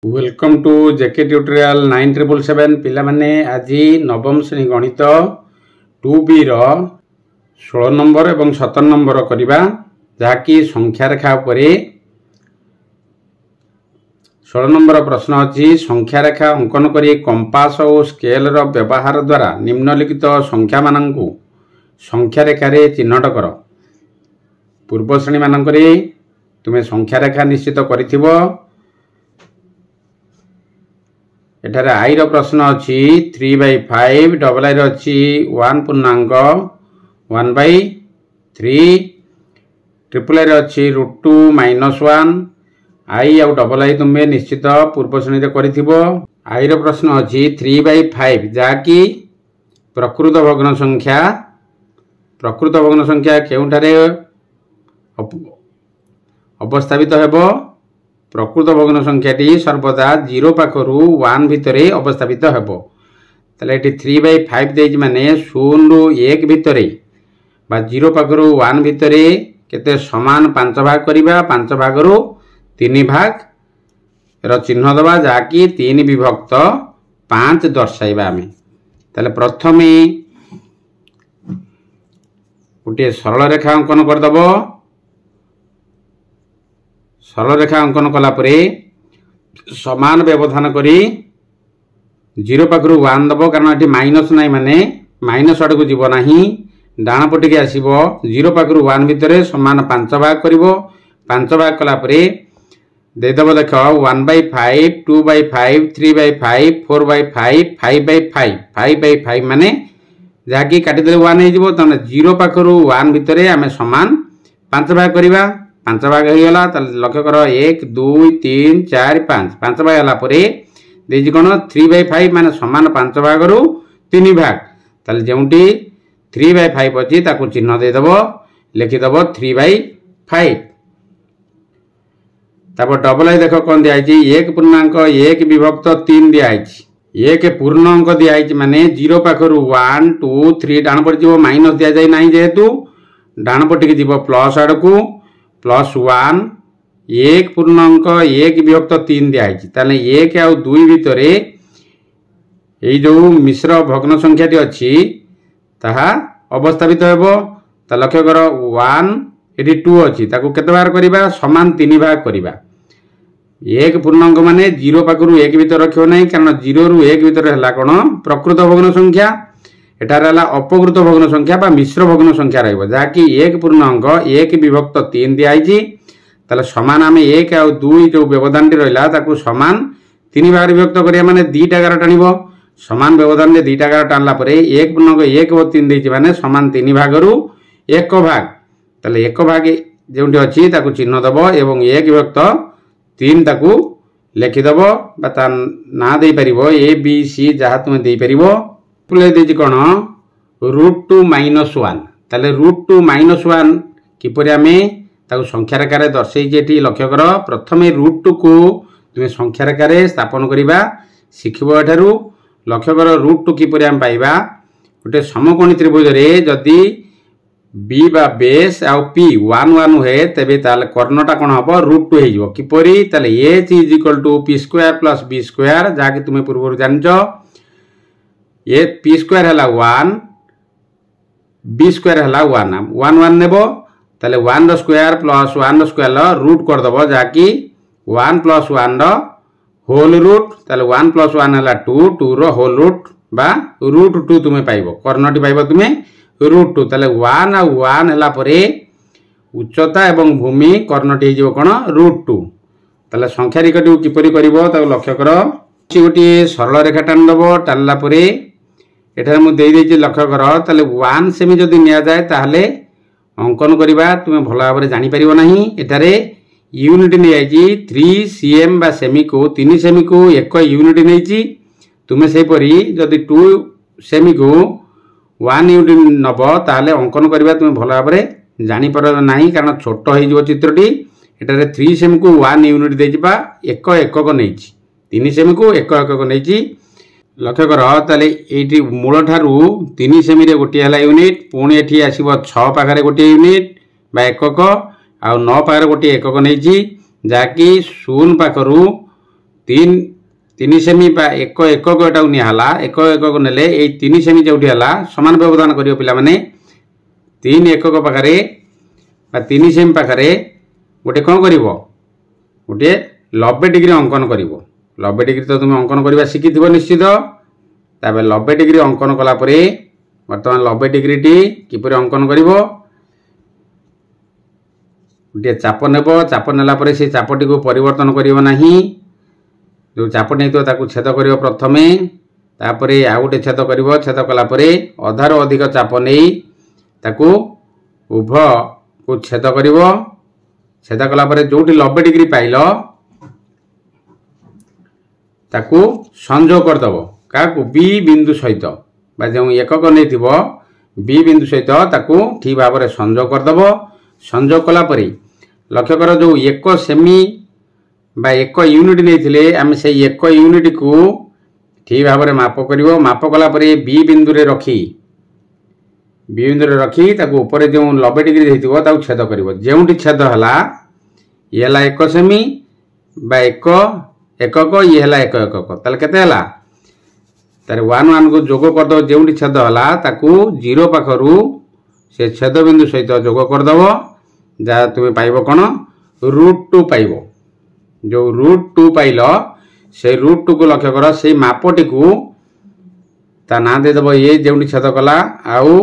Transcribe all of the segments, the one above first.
Welcome to JK tutorial 9777 पिला माने आज नवम श्रेणी गणित 2B रो 16 नंबर एवं 17 नंबर करिबा जाकी संख्या रेखा उपरे 16 नंबर प्रश्न अछि संख्या रेखा अंकन करी कंपास और स्केल रो व्यवहार द्वारा निम्नलिखित संख्या माननकु संख्या रेखा रे चिन्हट कर। पूर्व श्रेणी मानकरे तुमे संख्या रेखा निश्चित करिथिबो। एठारे आई रो प्रश्न अछि 3/5 डबल आई रो अछि 1 पूर्णांक 1/3 ट्रिपल आई रो अछि √2 -1 आई आउ डबल आई तुमे निश्चित पूर्व श्रेणी रे करिथिबो। आई रो प्रश्न अछि 3/5 जाकी प्रकृत भग्न संख्या केउठारे अवस्थापित हेबो। प्रकृत भग्न संख्याटी सर्वदा 0 पाखरु 1 भितरे अवस्थापित हेबो। तले एटी 3/5 देज माने 0 रु 1 भितरे बा 0 पाखरु 1 भितरे केते समान 5 भाग करिबा 5 भागरु 3 भाग रो चिन्ह दबा जाकी 3 विभक्त 5 दर्शाइबा आमे। तले प्रथमे गोटे सरल रेखा अंकन कर दबो। सरल रेखा अंकन कला परे समान व्यवधान करी 0 पाखरु 1 दबो कारण एठी माइनस नाही माने माइनस आडकु जीव नाही डाण पटे के आसीबो 0 पाखरु 1 भितरे समान 5 भाग करिवो। 5 भाग कला परे दे दबो देख 1/5 2/5 3/5 4/5 5/5 5/5 माने जाकी काटी देले 1 हे जीवो तने 0 पाखरु 1 भितरे आमे समान 5 भाग करिबा। 5 भाग हो गला लक्ष्य कर 1 2 3 4 5 5 भाग होला परे देजी कोन 3/5 माने समान 5 भाग रु 3 भाग तले जेउटी 3/5 अछि ताकू चिन्ह दे दबो लिखि दबो 3/5। तापर डबल आई देखो कोन दिया आइछि 1 पूर्णांक 1 विभक्त 3 दिया आइछि। 1 पूर्णांक दिया आइछि माने 0 पाखरु 1 2 3 डाण पड़ जिवो माइनस दिया जाय नाही जेहेतु डाण पटे के जीवो प्लस आडकू +1 1 पूर्णांक 1 विभक्त 3 दिया आइछि ताले 1 आउ 2 भितरे एई जो मिश्र भग्न संख्याटी अछि ताहा अवस्थापित हेबो। त लक्ष्य कर 1 एटी 2 अछि ताकू केते बार करिबा समान 3 भाग करिबा। 1 पूर्णांक माने 0 पाखरु 1 भितर रखियो नाही कारण 0 रु 1 भितर हला कोन प्रकृत भग्न संख्या एटार हला अपकृत भग्न संख्या बा मिश्र भग्न संख्या रहइबो जाकी 1 पूर्णांक 1 विभक्त 3 दिया आइछि ताले समान आमे 1 आ 2 जो व्यवधान टी रहला ताकू समान 3 भाग विभक्त करिया माने 2 टा गार टानिबो। समान व्यवधान रे 2 टा गार टानला परे 1 पूर्णांक 1 और 3 देछि माने समान 3 भाग रु 1 भाग ताले 1 भाग जेउटी अछि ताकू चिन्ह दबो एवं 1 विभक्त 3 ताकू लिखि दबो बा ता ना देई परिबो ए बी सी जहा तुमे देई परिबो। प्ले देछि कोन √2 -1 ताले √2 -1 किपरि आमे ताकू संख्या रेखा रे दर्शै जेठी लक्ष्य कर प्रथमे √2 को तुमे संख्या रेखा रे स्थापन करिबा सिखिबो। एठारु लक्ष्य कर √2 किपरि आम पाइबा गोटे समकोणी त्रिभुज रे जदी बी बा बेस आ पी 1 1 हे तबे ताले कर्णटा कोन हबो √2 हे जिवो किपरि ताले h = p² + b² जाके तुमे पूर्व जानजो ये p² हला 1 b² हला 1 1 1 नेबो ताले 1 रो स्क्वायर प्लस 1 रो स्क्वायर रूट कर दबो जाकी 1 + 1 रो होल रूट ताले 1 + 1 हला 2 2 रो होल रूट बा √2 तुमे पाइबो कर्णटी पाइबो तुमे √2 ताले 1 आ 1 हला परे उच्चता एवं भूमि कर्णटी हे जिवो कोन √2 ताले संख्या रेखाटी किपरि करिवो ताको लक्ष्य करो गोटे सरल रेखा टान दबो टानला परे एठार मु देई देछि लक्ष्य कर ताले 1 सेमी जदी निया जाय ताहले अंकन करिबा तुमे भलो भाबरे जानि परिबो नाही। एठारे यूनिट नि आइछि 3 cm बा सेमी को 3 सेमी को 1 यूनिट नेछि तुमे सेहि परी जदी 2 सेमी को 1 यूनिट नबो ताहले अंकन करिबा तुमे भलो भाबरे जानि परबो नाही कारण छोटो हे जिवो चित्रटी। एठारे 3 सेमी को 1 यूनिट देजिबा 1 1 को नेछि 3 सेमी को 1 1 को नेछि लक्ष्य कर ताले एटी मूल ठारू 3 सेमी रे गोटे हला यूनिट पुणी एठी आसीबो 6 पाखरे गोटे यूनिट बा 1 आ 9 पाखरे गोटे 1 नेछि जाकी 0 पाखरु तीन सेमी एक एकक एटा निहला एक एकक नेले ये 3 सेमी जो समान व्यवधान कर पे 3 एकक पाखे 3 सेमी पाखे गोटे कौन कर गोटे 90 डिग्री अंकन कर 90 डिग्री तो तुम अंकन करवा शिखि निश्चित तापर 90 डिग्री अंकन कलापर बर्तमान 90 डिग्री टी किपर अंकन कर गोटे चाप नेब चाप नेला से चापटी को परिवर्तन करिवो नाही जो चाप नहीं तो छेद कर प्रथमे तापर आउ गोटे छेद कर छेद कलापर अधार अधिक चाप नहीं ताकू उभ को छेद कर छेद कलापर जो 90 डिग्री पाइल ताकू संजोग करदेव क्या बी बिंदु सहित जो एकक नहीं बी बिंदु सहित ताकू ठीक भाव में संजोग करदेव संजोग कलापर लक्ष्य कर जो 1 सेमी बा 1 यूनिट नहीं आम से 1 यूनिट को ठीक भाव में माप कर माप कलापर बी बिंदु रे रखी बी बिंदु रे रखी ऊपर जो 90 डिग्री होता छेद कर जो छेद है ये है 1 सेमी बा 1 एकक ये है 1 एकक ताल केते हला तार 1 1 को जोग करदो जो छेद है 0 पाखरु से छेद बिंदु सहित जोग करदव जहाँ तुम्हें पाइब कौन √2 पाइब जो √2 पाइल से √2 को लक्ष्य कर से मापटी को ता ना देदेव ये जो छेद कला आउ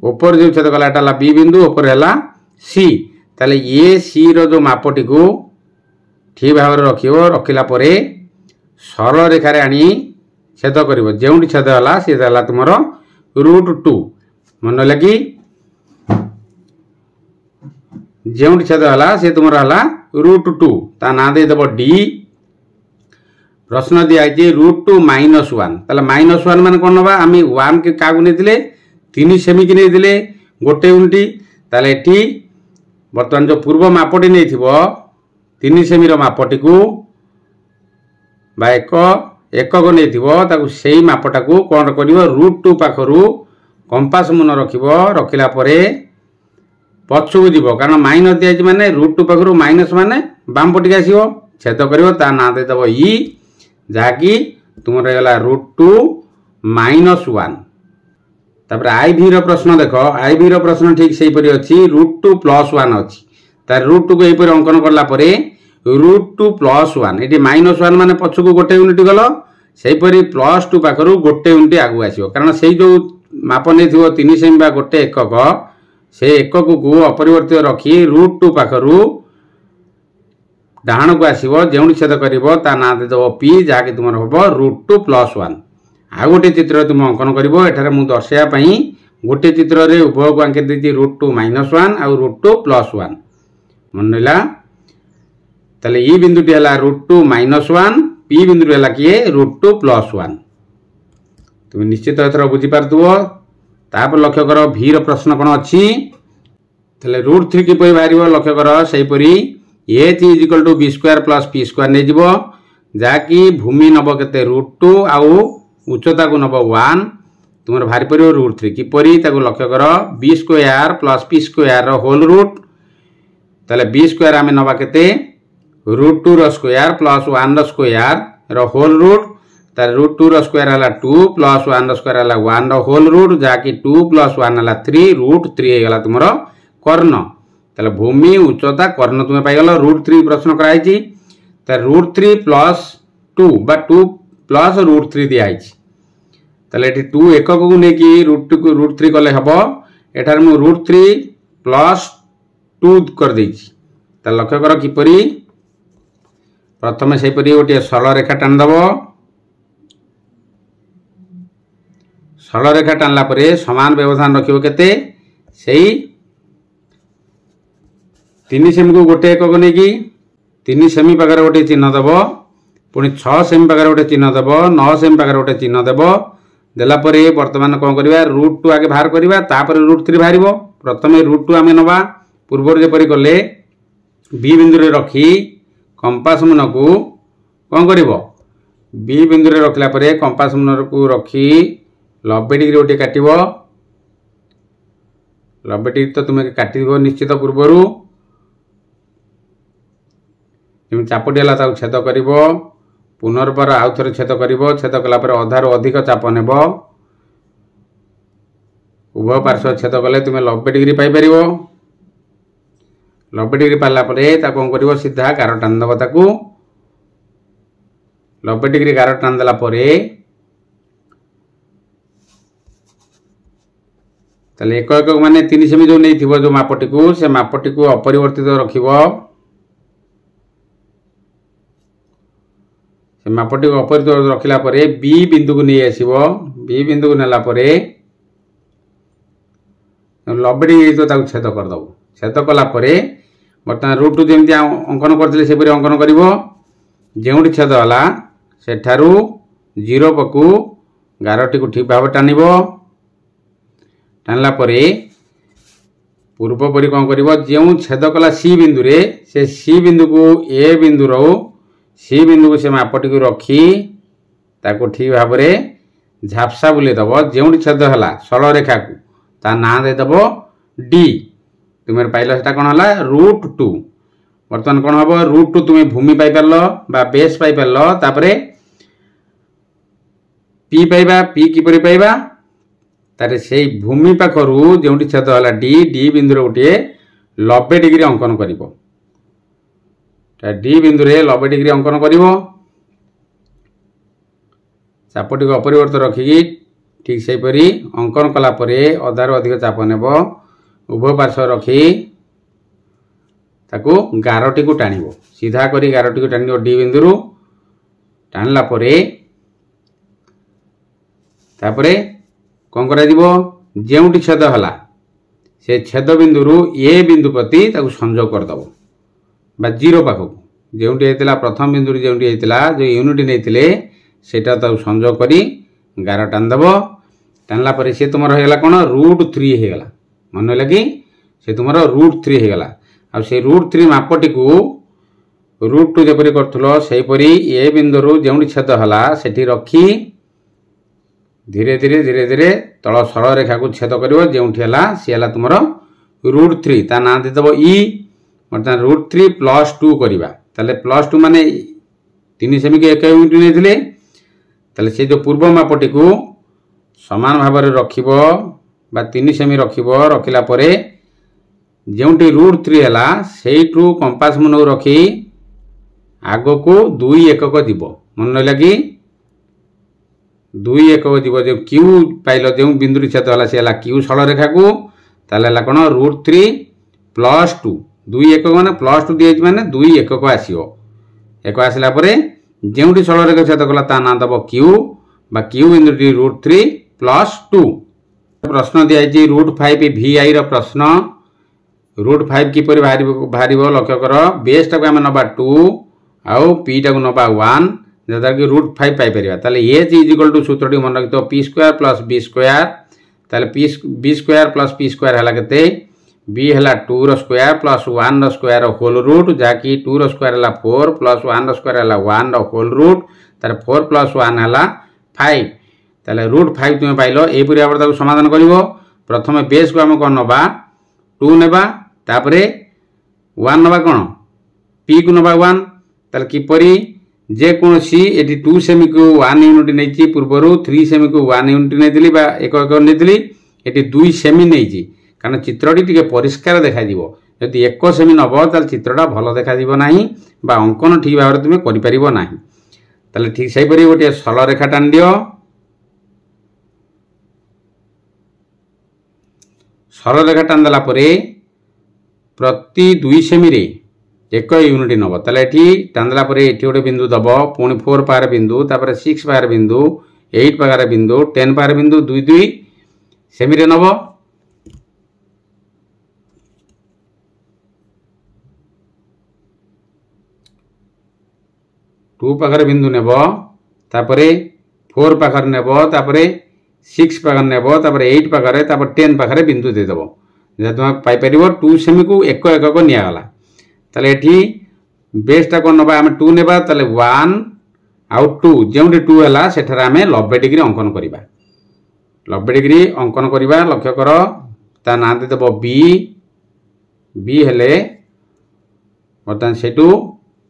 ऊपर जो छेद कला एटा बी बिंदु ऊपर है सी ताले ये सी रो जो मापटी को ठीक भाव में रखिला सरल रेखार आनी छेद कर जो छेद है सी तुम √2 मन लगी जो छेद है सी तुम √2 ता ना देदेव डी प्रश्न दिखाई √2 -1 ताले -1 मान कौन ना आम 1 के क्या नहीं 3 सेमी की नहीं गोटे यूनिट ताले एटी बर्तमान जो पूर्व मापटी नहीं 3 सेमी मापटी को एकक नहीं से मापटा को कौन कर √2 पाखरु कंपास मुन रखिला पछक जीव कारण माइनस दिखाई माने √2 पाखरु माइनस माने बाम पटिक आसो छेद कर ना देदेव ई जहाँकि तुम रहीगला √2 -1 तापर IV प्रश्न देख IV प्रश्न ठीक से अच्छी √2 +1 अच्छी तार √2 को यहीपर अंकन कलापर √2 +1 ये -1 मान पछक गोटे यूनिट गल से +2 पाखरु गोटे यूनिट आगू आसो कारण से जो माप नहीं 3 सेमी गोटे एकक से एकक को अपरिवर्तित रखी √2 पाखरु डाण को आसो जो छेद कर ना देदेव पी जहाँकि तुम हम √2 +1 आ गोटे चित्र तुम अंकन कर दर्शाई गोटे चित्र रे उभय को आंकी देती √2 -1 आउ √2 +1 मन रहा ताले ई बिंदुटी है √2 -1 पी बिंदु है किए √2 +1 तुम निश्चित एथर बुझीपार तापर लक्ष्य कर भी प्रश्न कौन अच्छी √3 किपर बाहर लक्ष्य कर सेपरी h = b² + p² नहीं जीव जहाँकि भूमि नब के √2 आउ उच्चता को नब 1 तुम बाहर पर √3 किपरी लक्ष्य कर b² + p² होल रूट ताले b² आम नवा के √2 रो स्क्वायर + 1 रो स्क्वायर होल रूट तार √2 रो स्क्वायर है 2 + 1 रो स्क्वायर है 1 रो होल रूट जहाँकि 2 + 1 है 3 √3 होगा तुम कर्ण ताले भूमि उच्चता कर्ण तुम्हें पाइगल √3 प्रश्न कराई √3 + 2 बा 2 + √3 दिखाई ताले 2 एकक को लेकिन √3 कले हम एठार मु √3 + 2 कर देछि ताले लक्ष्य कर किपरि प्रथम से गोटे सरल रेखा टाणीदेव सरल रेखा टाणला समान व्यवधान रखियो केते सेही 3 सेमी को गोटे एकक नहीं 3 सेमी पाखे गोटे चिन्ह देव पुणी 6 सेमी पाखे गोटे चिन्ह देव 9 सेमी पाखे गोटे चिन्ह देव देलापर बर्तमान कौन करवा √2 आगे बाहर करवा √3 बाहर प्रथम √2 आम नवा पूर्व जपरी कले बी बिंदु रखी कंपास मुन को कौन कर बी बिंदु रखला कंपास मुन को रखी 90 डिग्री गोटे काट 90 डिग्री तो तुम्हें काट निश्चित पूर्वर जमी चापटी है छेद कर पुनर्बार आउ थे छेद कर छेद कलापर अधारू अधिक चाप नेब उभय पार्श्व छेद कले तुम 90 डिग्री पाइपर 90 डिग्री पाला कौन कर सीधा गार टाणीदेव ताकू 90 डिग्री गार टाणीदेला ताले एक एक माने 3 सेमी जो नहीं जो मापटी को से मापटी को अपरिवर्तित रखिब से मापटी को अपरिवर्तित रखिला परे बी बिंदु को नहीं आसीबो बी बिंदु को नेला परे 90 डिग्री तो ताकू छेद कर दबो छेद कला परे बर्तमान रूट टू जेमती अंकन करथिले से परे अंकन करिवो जेउठी छेद होला सेठारू 0 पकू गारटी को ठीक भाव टाणिबो टाणला परे पूर्वपरी कौन कर जो छेद कला सी बिंदु रे से सी बिंदु को ए बिंदु रो सी बिंदु को से मापटी को रखी ताको ठीक भाव में झापसा बुले दब जो छेद है सरल रेखा को ता ना दे दब डी तुम पाइल से कौन है √2 बर्तमान कौन हम √2 तुम भूमि पाइपर बेस पाइपर तापर पी पाइबा पी किपरि पाइबा तारे से भूमि पाखरु जो छेद है डी डी बिंदु गोटे 90 डिग्री अंकन कर डी बिंदु 90 डिग्री अंकन कर चापटी को अपरिवर्तित रखिकी ठीक से परी अंकन कलापर अधारू अधिक चाप नेब उभय पार्श्व रखी ताकू गारटी को टाणिब सीधा करी गारटी को टाणी डी बिंदु टाणला तापरे कौन करा जो छेद है से छेद बिंदु ए बिंदु प्रति संजोग करदेव बा 0 पाखक जो प्रथम बिंदु जो जो यूनिट नहीं सेटा संजोग करी गार टाणीदेव टाणला सी तुम होगा कौन √3 होगा मन लगे से तुम √3 होगा से √3 मापटी को √2 जपरी करपरी ए बिंदु जो छेद है सेठी रखी धीरे धीरे धीरे धीरे तल सरल रेखा को छेद कर जो सी है तुम √3 ता ना देदेव ई बर्तमान √3 + 2 करवा ताले +2 माने 3 सेमी को 1 यूनिट नहीं ताले से जो पूर्व मापटी को समान भाव में रखिब बा 3 सेमी रखिब रखिला परे जोटी √3 है सेठू कंपास मन रखी आग को 2 एकक जीव मन लगी 2 एकक जीव जो क्यू पाइल जो बिंदु छेद है सी है क्यू सरल रेखा को ताले कौन √3 + 2 2 एकक मैंने +2 दिए मैंने 2 एकक आसो एक आसला जो सरल रेखा छेद कला ता ना दब क्यू बा क्यू बिंदु √3 + 2 प्रश्न दिखाई √5 VI प्रश्न √5 किपर बाहर लक्ष्य कर बेस टाक आम नवा 2 आउ पी टाक नवा 1 जद्वारा कि √5 पाइपर एच = सूत्र मन रखिथ p² + b² b² + p² है के बी है 2 रो स्क्वायर प्लस 1 रो स्क्वायर होल रूट जहाँकि 2 रो स्क्वायर है 4 प्लस 1 रो स्क्वायर है 1 रो होल रूट तार 4 + 1 है 5 ताले √5 तुम पाइल यहपरी भाव में समाधान कर प्रथम बेस को आम कौन नवा 2 नेबा तापर 1 नवा कौन पी को नवा 1 ताले किपरि जेकोसी ये 2 सेमी को 1 यूनिट नहीं पूर्वर 3 सेमी को 1 यूनिट नहीं एक नहीं ये 2 सेमी नहीं कारण चित्रटी टी परिष्कार देखा जदि 1 सेमी नब ताल चित्रटा भल देखा ना अंकन ठीक भाव में तुम कर ठीक से गोटे सरल रेखा टाणी दियो सरल रेखा टाणी देला प्रति 2 सेमी रे 1 यूनिट नब ताले टाणीदेला गोटे बिंदु दब पुणी 4 पार बिंदु तापर 6 पार बिंदु 8 पार बिंदु 10 पार बिंदु 2 2 सेमी रे नब 2 पाखर बिंदु नेब तापर 4 पाखर नेब तापर 6 पाखर नेब तापर 8 पाखर तापर 10 पाखर बिंदु देदेव जहाँ तुम पाइपर 2 सेमी को 1 एकक निगला ताले एठी बेसटा कौन नबा आम 2 नेबा ताले 1 आउ 2 जो 2 है सेठार आम 90 डिग्री अंकन करवा 90 डिग्री अंकन करवा लक्ष्य कर ता ना देदेव बी बी हेले बर्तमान सेठू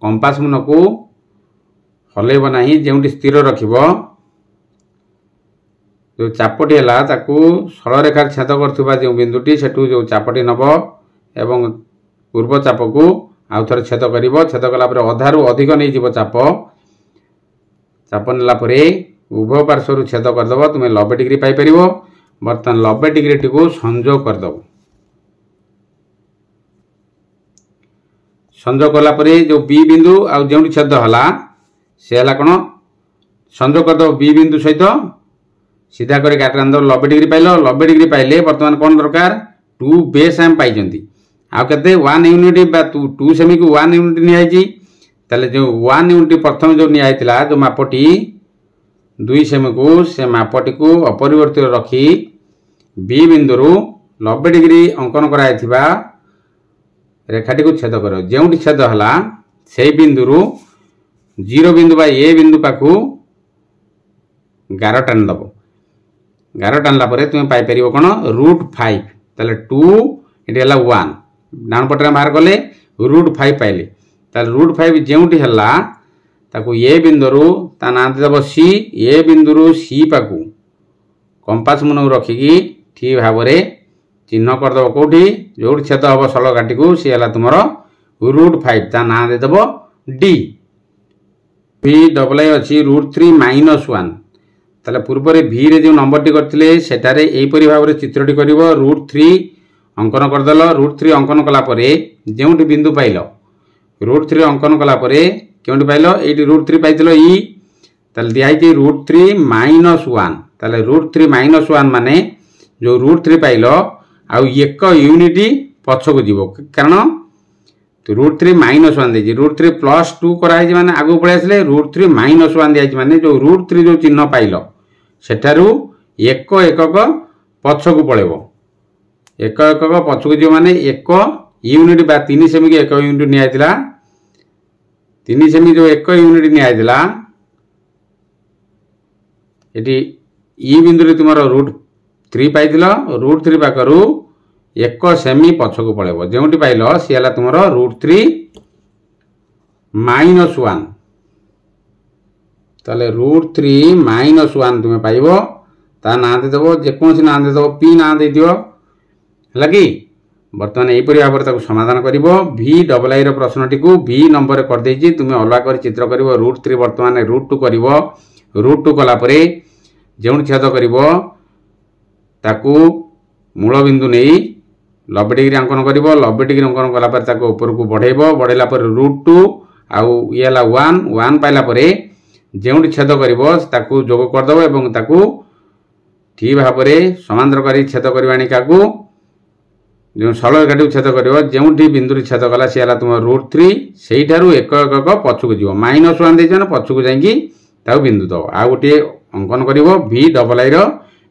कंपास मुन को हलैब ना जो स्थिर रखिब जो चापटी है ताकू सरलरेखार छेद कर जो बिंदुटी सेठू जो चापटी नब एवं पूर्व चाप को आउ थे छेद कर छेद कलापर अधारू अधिक नहीं जीव चाप चाप नेला उभय पार्श्वर छेद करदेव तुम 90 डिग्री पाइपर बर्तमान 90 डिग्री टी को संजोग करदेव संजोग कलापर जो बी बिंदु आउ जो छेद है सी है कौन संजोग करदेव बी बिंदु सहित सीधा कर काट 90 डिग्री पाइल 90 डिग्री पाइले बर्तमान कौन दरकार 2 बेस आम पाई आउ के 1 यूनिट 2 सेमी को 1 यूनिट निहाई ताले जो 1 यूनिट प्रथम जो निहाईला जो मापटी 2 सेमी को से मापटी को अपरिवर्तित रखी बी बिंदु 90 डिग्री अंकन कराइथिबा रेखाटी को छेद कर जो छेद है से बिंदु 0 बिंदु बा ए बिंदु पाखु गार टाणी दब गार टाणला तुम पाइपर कौन √5 ताले 2 ये 1 डाउन पटे बाहर कले √5 पाइले √5 जो ताकू ए बिंदु ता ना देव सी ए बिंदु सी पाकू कंपास मुन रखिकी ठीक भाव में चिन्ह करदेव कौटी जो छेद हम सल काटी को सी है तुम √5 ता ना देव डी भी डबल अच्छी √3 - 1 ताले पूर्व भी रे जो नंबर टी करथिले सेटारे एहीपरि भाव में चित्रटी कर √3 अंकन करदेल √3 अंकन कलापर जो बिंदु पाइल √3 अंकन कलापर क्योंटी पाइल ये √3 पाइल ई ताले दिखाई √3 - 1 ताले √3 - 1 माने जो √3 पाइल आउ 1 यूनिट पछक जीव कारण √3 - 1 देछि √3 + 2 कराई माने आगु पळे आसले √3 - 1 दियाछि माने जो √3 जो चिन्ह पाइल सेठारु 1 एकक पछक पळेबो 1 एकक पछक जीव माने 1 यूनिट बा 3 सेमी के 1 यूनिट नियाइतिला 3 सेमी जो 1 यूनिट नियाइतिला एटी ई बिंदु रे तुमरो √3 पाइतिलो √3 पाकरू 1 सेमी पछक पळेबो जेउटी पाइल सी हला तुमरो √3 - 1 ताले √3 - 1 तुम पाइबो ता ना दे देबो जेकोसी ना दे देबो पी ना दे दियो लगी बर्तमान एहीपरि भाव में समाधान करिवो भी डबल आई प्रश्नटी को भी नंबर कर देछि तुम अलग कर चित्र करिवो √3 बर्तमान √2 करिवो √2 कला परे जो छेद करिवो ताकू मूल बिंदु नहीं 90 डिग्री अंकन कर 90 डिग्री अंकन कलापर ऊपर को बढ़ेब बढ़ेला √2 आउ ये 1 पाइला जो छेद कर जोग करदेव और ताकू ठीक भाव में समांतर कर छेद करवाणी क्या जो सरल रेखाटी छेद कर जो बिंदु छेद कला सी है तुम √3 से 1 एकक पछक जीव -1 देने पछक जा बिंदु दब आ गोटे अंकन कर भी डबल आई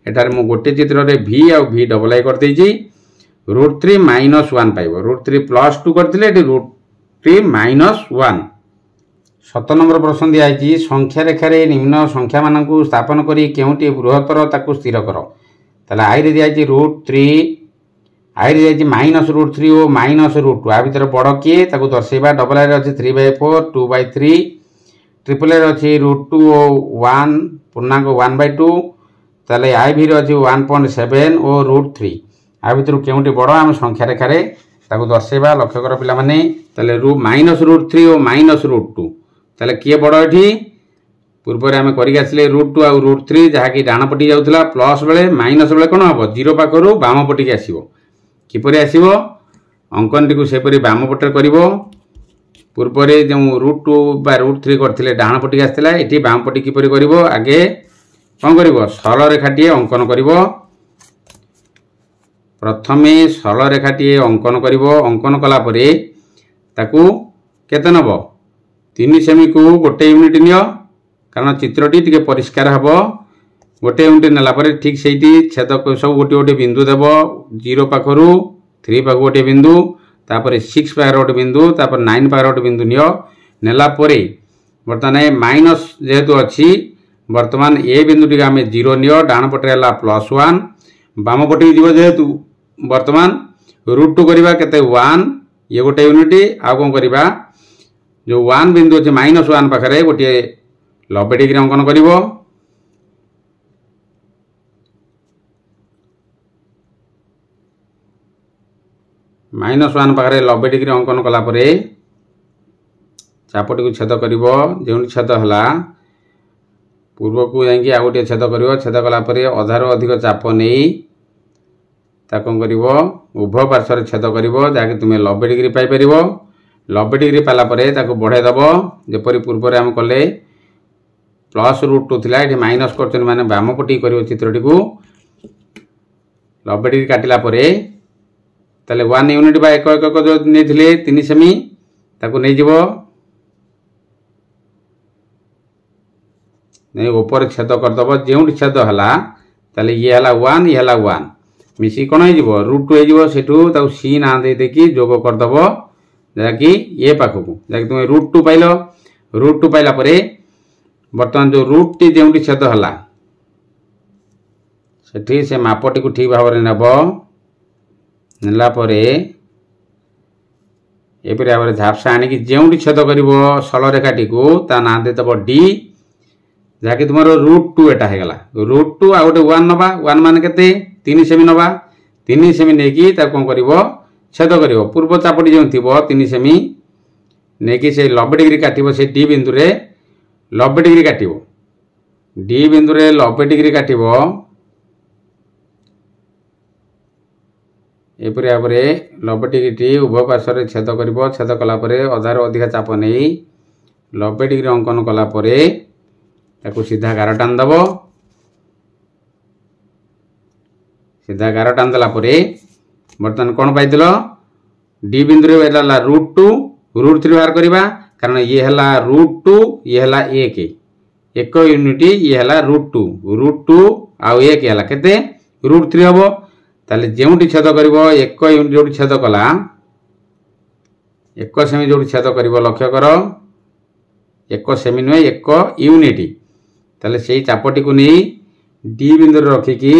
एटार मु गोटे चित्र रे भी आ भी डबल आई कर देछि √3 - 1 पाइब √3 + 2 करथिले √3 - 1 7 नंबर प्रश्न दिखाई संख्या रेखार निम्न संख्या मान स्थापन करी केउटी बृहत्तर ताकू स्थिर कर ताले आई रे दिखाई √3 आई रे दिखाई -√3 और -√2 आ भीतर बड़ किए ताकू दर्शेबा डबल आई रे अछि 3/4 2/3 ट्रिपल आई अच्छी √2 और 1 पूर्णांक 1/2 ताले आई भी अच्छी 1.7 और √3 आ भीतर केउटी बड़ आम संख्या रेखार ताकू दर्शेबा लक्ष्य कर पिला माने ताले -√3 और -√2 ताले किए बड़ एठी पूर्व आम करके √2 आउ √3 जहाँकि डाण पटी जाऊला प्लस बेले माइनस बेले कौन हम 0 पाखर बाम पटी की आसो किपर आसो अंकन टी सेपरी बाम पटे कर पूर्व जो √2 बा √3 करते डाण पटी आसला ये बाम पटी किपर कर आगे कौन कर सरल रेखाटी अंकन कर प्रथमे सरल रेखाटी अंकन कर अंकन कलापर ताकू केते नब 3 सेमी को गोटे यूनिट नियो कारण चित्रटी टिके परिष्कार हम गोटे यूनिट नेलापर ठीक से छेद सब गोटे गोटे बिंदु देव 0 पाखर 3 पाख गोटे बिंदु तापर 6 पाखर गोटे बिंदु तापर 9 पाखर गोटे बिंदु नियो नेला परे बर्तमान माइनस जेहेतु अच्छी बर्तमान ए बिंदु टी आम 0 नियो डाण पटे +1 बाम पटे जीव जेहेतु बर्तमान √2 करवा केते 1 ये गोटे यूनिट आ कौन करवा जो 1 बिंदु अच्छे -1 पाखे गोटे 90 डिग्री अंकन कर -1 पाखे 90 डिग्री अंकन कलापर चापटी को छेद कर जो छेद है पूर्व को जाकि आ गोटे छेद कर छेद कलापर अधार अधिक चाप नहीं कौन कर उभय पार्श्व छेद कर जहाँकि तुम्हें 90 डिग्री पाइपर 90 डिग्री पालापर बढ़ाईदेव जपरी पूर्व आम कले +√2 थी ये माइनस कर माने बाम पटी कर चित्रटी को 90 डिग्री काटिला ताले 1 यूनिट बा एक जो नहीं 3 सेमी नहीं जीव नहीं ऊपर छेद करदेव जो छेद है ताले ये है 1 ये है 1 मिसी कौन हो √2 हो सी ना देकी जोग करदेव जहाँकि ये पाखक जहाँकि तुम √2 पाइल √2 पाइला बर्तमान जो √टी जो छेद है से मापटी को ठीक भाव में नब नापर एपरी भाव में झापसा आणिकी जो छेद कर सरल रेखाटी को ता ना देदेव डी जहाँकि तुम √2 एटा होगा √2 आ गए 1 नवा 1 मान के 3 सेमी नवा 3 सेमी नहीं कौन कर छेद कर पूर्व चापटी जो थी 3 सेमी नहीं से 90 डिग्री काटो से डी बिंदु रे 90 डिग्री काटो डी बिंदु रे 90 डिग्री काटो एपरी भाव में 90 डिग्री उभय पार्श्व छेद कर छेद कलापर अधार अधिक चाप नहीं 90 डिग्री अंकन कलापर सीधा गार टान दब सीधा गार टान देला बर्तमान कौन पाई डी बिंदु √2 बाहर करवा कारण ये है √2 ये है 1 यूनिट ये है √2 आउ 1 है केते √3 हम ताले जो छेद कर 1 यूनिट जो छेद कला 1 सेमी जो छेद कर लक्ष्य कर 1 सेमी नुहे 1 यूनिट ताले से चापटी को नहीं डी बिंदु रखिकी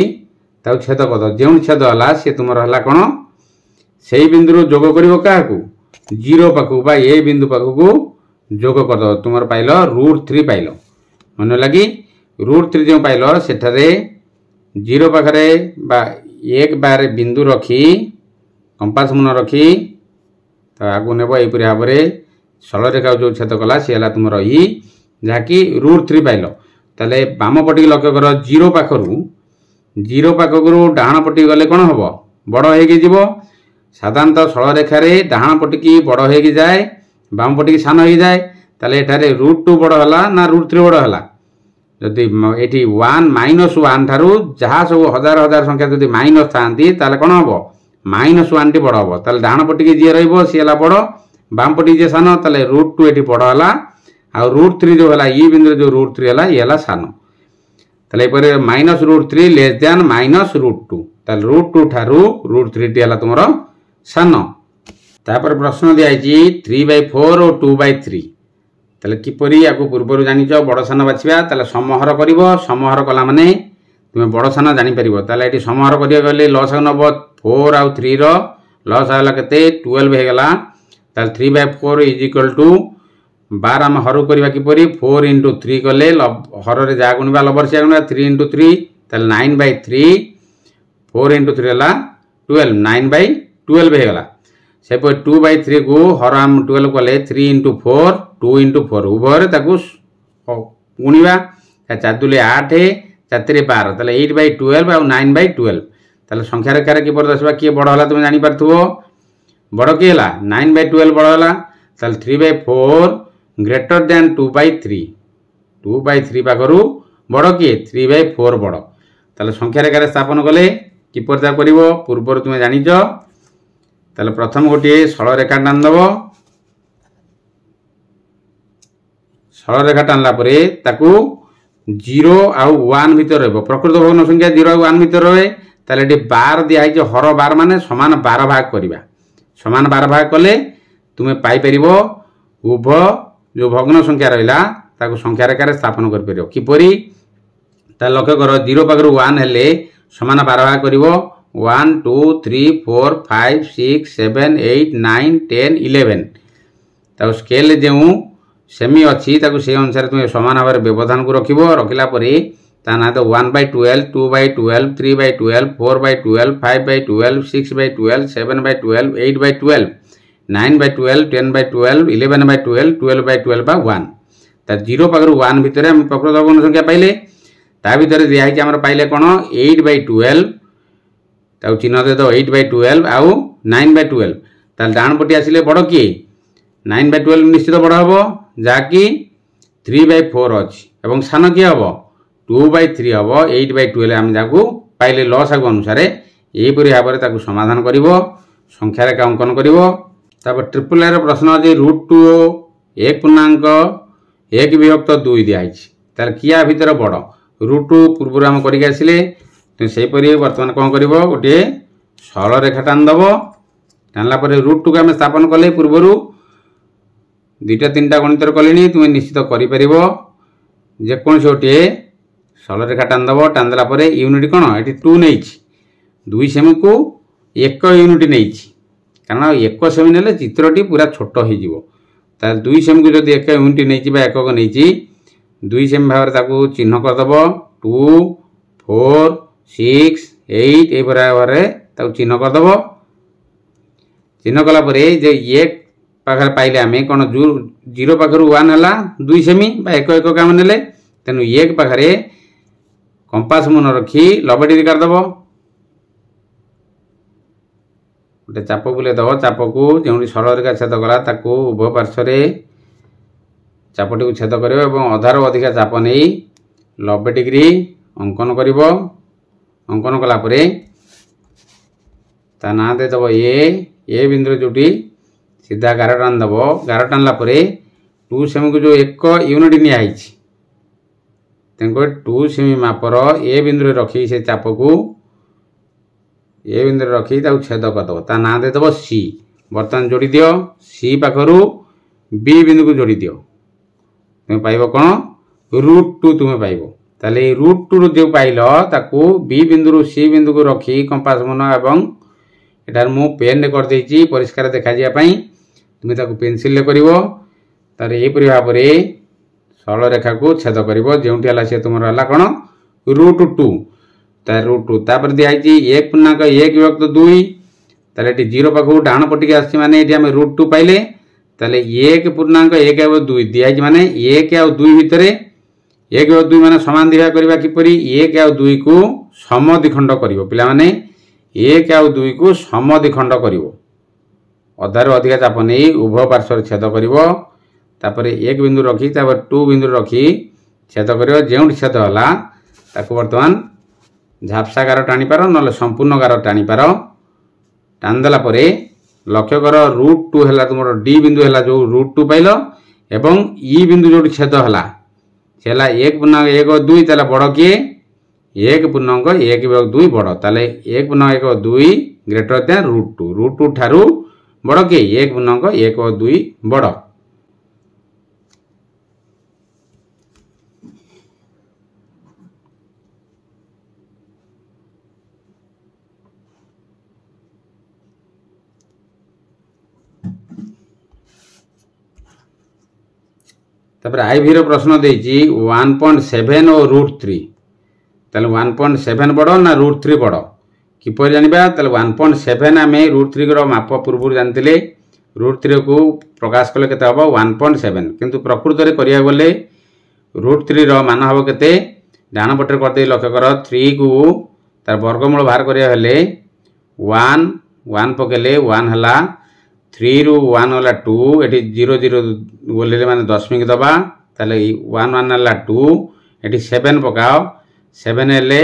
छेद कर जो छेद है सी तुम है कौन से बिंदु जोग कर क्या 0 पाखक बा ए बिंदु पाखक जोग करद तुम पाइल √3 पाइल मन लगी √3 जो पाइल सेठारे 0 पाखे 1 बार बिंदु रखी कंपास मुन रखी आगु नेब यहपरी भाव में सरल रेखा जो छेद कला सी है तुम ई जहाँकि √3 पाइल ताले बाम पटी लक्ष्य कर 0 पाखरु 0 पाखक डाहाण पटी गले कौन हम बड़ हो साधारणतः सरल रेखार डाहाण पटी की बड़ हो जाए बाम पटी की सान हो जाए ताले एठारे √2 बड़ है ना √3 बड़ है जदि ये 1 -1 ठारू जहाँ सब हजार हजार संख्या जब माइनस था कौन हम -1 टी बड़ हम ताले डाहाण पटी की जी री है बड़ बाम पटी जी सान ताले √2 ये बड़ है आ √3 जो है ई बिंदु जो √3 है ये है सान ताले -√3 लेस दैन -√2 ताले √2 ठारू √3 टी है तुम सान तापर प्रश्न दिखाई 3/4 और 2/3 ताले किपरि याको पूर्व जानी बड़ सान बाछिबा ताले समहर कर समहर कला माने तुम बड़ सान जानी परिबो ताले एटी समहर करिया गले लॉस नब 4 आउ 3 रो लॉस आला केते 12 हे गला ताले 3/4 इज इक्वल टू 12 आम हरु करबा किपरि 4 * 3 कले हर रे जा गुणबा लबर से गुणबा 3 * 3 ताले 9/3 4 * 3 हला 12 9/12 हे गला से 2/3 को हर आम 12 कले 3 * 4 2 * 4 उभय गुणवा 4 2 8 4 3 12 ताले 8/12 और 9/12 ताले संख्या रेखा किपर दसवा किए बड़ है तुम जानी पार्थो बड़ किए 9/12 बड़ है ताले 3/4 ग्रेटर दैन 2/3 2/3 पाखर बड़ किए 3/4 बड़ ताले संख्या रेखा स्थापन कले किपर कर पूर्व तुम जानिच ताले प्रथम गोटे सरल रेखा टान दब सरल रेखा टाणला 0 आउ 1 भीतर रह प्रकृत भग्न संख्या 0 आउ 1 भीतर रहे ताले ये 12 दिखाई हर 12 मान समान 12 भाग करवा समान 12 भाग कले तुम्हें पाइपर उभय जो भग्न संख्या रहा संख्या रेखा स्थापन कर किपरि लक्ष्य कर 0 पाखर 1 हेले समान 12 भाग कर 1 2 3 4 5 6 7 8 9 10 11 ताको स्केल जो सेमी अच्छी ताको से अनुसार तुम समान भाव में व्यवधान को रखिबो रखिला परे ता ना तो 1/12 2/12 3/12 4/12 5/12 6/12 7/12 8/12 9/12 10/12 11/12 12/12 बा 1 ता 0 पाखरु 1 भितर हम प्रकृत गुण संख्या पाइले ता भितर दिया है हमर पाइले कोन 8/12 ताऊ चिन्ह दे दो 8/12 आउ 9/12 ताल डाण पटी आसिले बड़ किए 9/12 निश्चित बड़ हबो जाकी 3/4 अछि एवं सान किए हबो 2/3 हबो 8/12 हम जाकू पाइले लसागु अनुसार एही परि भाबरे ताकू समाधान करिवो संख्या रेखा अंकन करिवो तापर ट्रिपल एर प्रश्न अछि √2 1 पूर्णांक 1 विभक्त 2 दिया आइछि तार किया भीतर बड़ √2 पूर्व हम करिक आसिले तो से परि वर्तमान कोन करिवो गोटे सरल रेखा टान दबो टानला परे √2 को हम स्थापन कले पूर्वरु दुईटा तीनटा गणित कलेनी तुम निश्चित करि परिबो जे कोन छोटे सरल रेखा टान दबो टानदला परे यूनिट कोन एटी 2 नेछि 2 सेमी को 1 यूनिट नेछि कारण 1 सेमी नेले चित्रटी पूरा छोट हो जिवो ता 2 सेमी को जदी 1 यूनिट नेछि बा 1 को नेछि 2 सेमी भाव रे ताकू चिन्ह कर दबो 2 4 6 8 ए भाव रे ताकू चिन्ह कर दबो चिन्ह कला परे जे 1 पाखर पाइले आमे कोन 0 पाखरु 1 हला 2 सेमी बा 1 1 काम नेले तेनु 1 पाखरे कंपास मन रखी लबडी कर दबो गोटे चाप बुले दबो चाप को जेउडी सरल रेखा छेद कला ताकू उभय पार्श्व रे चापटी को छेद करिवो एवं आधार अधिक चाप नै 90 डिग्री अंकन करिवो अंकन कला परे ता ना दे दबो ए बिंदु जोटी सीधा गार टान दबो गार टानला परे 2 सेमी को जो 1 यूनिट नि आइछि तेनको 2 सेमी मापर ए बिंदु रे रखी से चाप को ए बिंदु रे रखी ता छेद कर दबो ता ना दे दबो सी वर्तमान जोड़ी दियो सी पाखरु बी बिंदु को जोड़ी दियो तुम पाइबो कोन √2 तुम पाइबो ताले √2 जो पाइलो ताकू बी बिंदु रु सी बिंदु को रखी कंपास मन एवं एटार मु पेन कर देछि परिष्कार देखा जिया पई तुम ताकू पेंसिल ले करिवो तार ए परि भाव रे सरल रेखा को छेद करिवो जेउठी हला से तुमर हला कोन √2 ता √2 तापर दिया आइछि 1 पूर्णांक 1 विभक्त 2 ताले एटी 0 पाखु डाण पटी के आछि माने एटी हम √2 पाइले ताले 1 पूर्णांक 1 विभक्त 2 दिया आइछि माने 1 और 2 भितरे 1 और 2 माने समान दिया करबा किपरि 1 और 2 को समद्विखंड करिवो पिला माने 1 और 2 को समद्विखंड करिवो अधार अधिक चाप नहीं उभय पार्श्व छेद करिवो तापर 1 बिंदु रखी तापर 2 बिंदु रखी छेद करिवो जेउठी छेद हला ताको वर्तमान झापसा गार टाणी पार न संपूर्ण गार टाणी पार टान देला परे लक्ष्य कर √2 हला तुमर डी बिंदु हला जो √2 पाइलो एवं ई बिंदु जोटी छेद हला छेला 1 पूर्णांक 1 2 ताला बड़ किए 1 पूर्णांक 1 विभक्त 2 बड़ ताले 1 पूर्णांक 1 2 ग्रेटर देन √2 ठारू बड़ के 1 पूर्णांक 1 और 2 बड़ तापर आईवी रो प्रश्न देछि 1.7 और √3 ताले 1.7 बड़ ना √3 बड़ किपर जानिबा ताले 1.7 आमे √3 रो माप पूर्व जानतिले √3 को प्रकाश कले केते हबो 1.7 किंतु प्रकृत रे करिया गले √3 रो मान हबो केते डाण पटर कर दे लक्ष्य कर 3 को तार वर्गमूल बाहर करिया हेले 1 पकेले 1 हला 3 रू 1 हला 2 एटी 0 0 बोले माने दशमिक दबा ताले 1 1 हला 2 एटी 7 पकाओ 7 हेले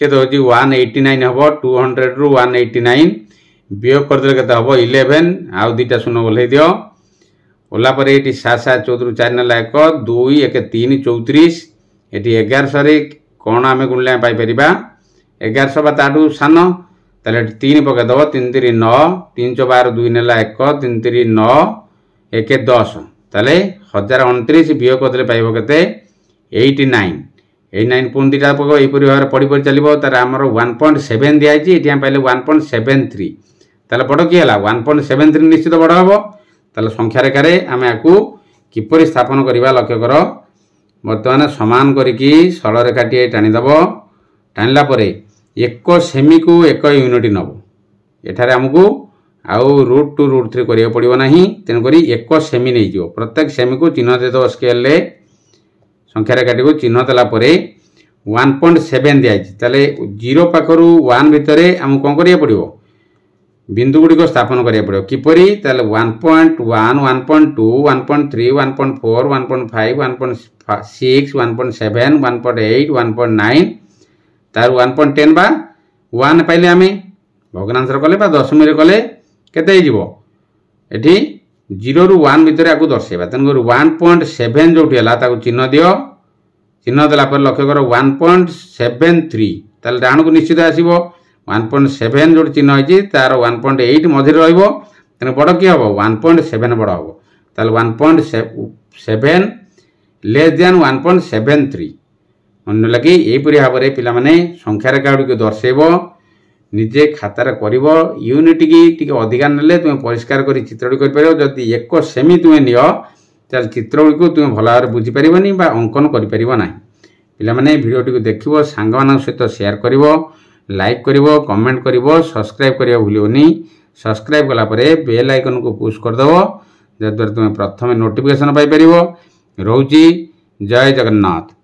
केते होजी 189 हबो 200 रू 189 वियोग कर दे केते हबो 11 आउ दुटा शून्य बोले दियो ओला परे एटी 7 7 14 4 नला 1 2 1 3 34 एटी 1100 रे कोन आमे गुणले पाई परिबा 1100 बा ताडू सानो ताले 3 पके दबो 3 3 9 3 12 2 नेला 1 3 3 9 1 10 ताले 1029 वियोग करले पाइबो केते 89 89 पुन दिटा पको एई परि भाबरे पडी पडी चलिबो तार हमर 1.7 दिया छि एटी हम पाइले 1.73 ताले बड की हला 1.73 निश्चित बड हबो ताले संख्या रेखा आम या किपरि स्थापन करवा लक्ष्य कर। बर्तमान समान करिकी सरल रेखाटी टाणीदेव। टाणिला परे 1 सेमी को 1 यूनिट नब। एठारे आमको आउ √2 √3 करिया पड़िबो नाही। तेन करी 1 सेमी नै जिवो। प्रत्येक सेमी को चिन्ह देदो स्केल रे। संख्या रेखाटी को चिन्ह देला परे 1.7 दिया जायछि। ताले 0 पाखरु 1 भितरे आम कोन करिया पड़िबो बिंदु गुडी को स्थापन करिया पड़िबो। किपरि ताले 1.1 1.2 1.3 1.4 1.5 1.6 1.7 1.8 1.9 तार 1.10 बा 1 पाइले आमे भग्नांश कले बा दशमी रे कले केते हिजिबो एठी 0 रु 1 भितर आकु दर्शेबा। तन 1.7 जोठी हला ताकु चिन्ह दियो। चिन्ह देला पर लक्ष्य कर 1.73 ताले डाण को निश्चित आसीबो। 1.7 जोठी चिन्ह हिजि तार 1.8 मधे रहइबो। तने बड़ की हबो 1.7 बड़ हबो। ताले 1.7 लेस देन 1.73 मन लगी एपरि भाबरे पिला माने संख्या रेखा गुडी को दर्शेबो। निजे खातार करिवो। यूनिट की टिके अधिका नेले तुम परिष्कार करी चित्रटी कर परिवो। जदी 1 सेमी तुम नियो ताल चित्रटी को तुम भला भाबरे बुझी परिबोनी बा अंकन करि परिबो नाही। पिला माने भिडियोटी को देखिवो, सांग मानक सहित शेयर करिवो, लाइक करिवो, कमेंट करिवो, सब्सक्राइब करिया भूलियोनी। सब्सक्राइब कला परे बेल आइकन को पुश कर दबो जद्वारा तुम प्रथम नोटिफिकेशन पाई परिवो। रहउची जय जगन्नाथ।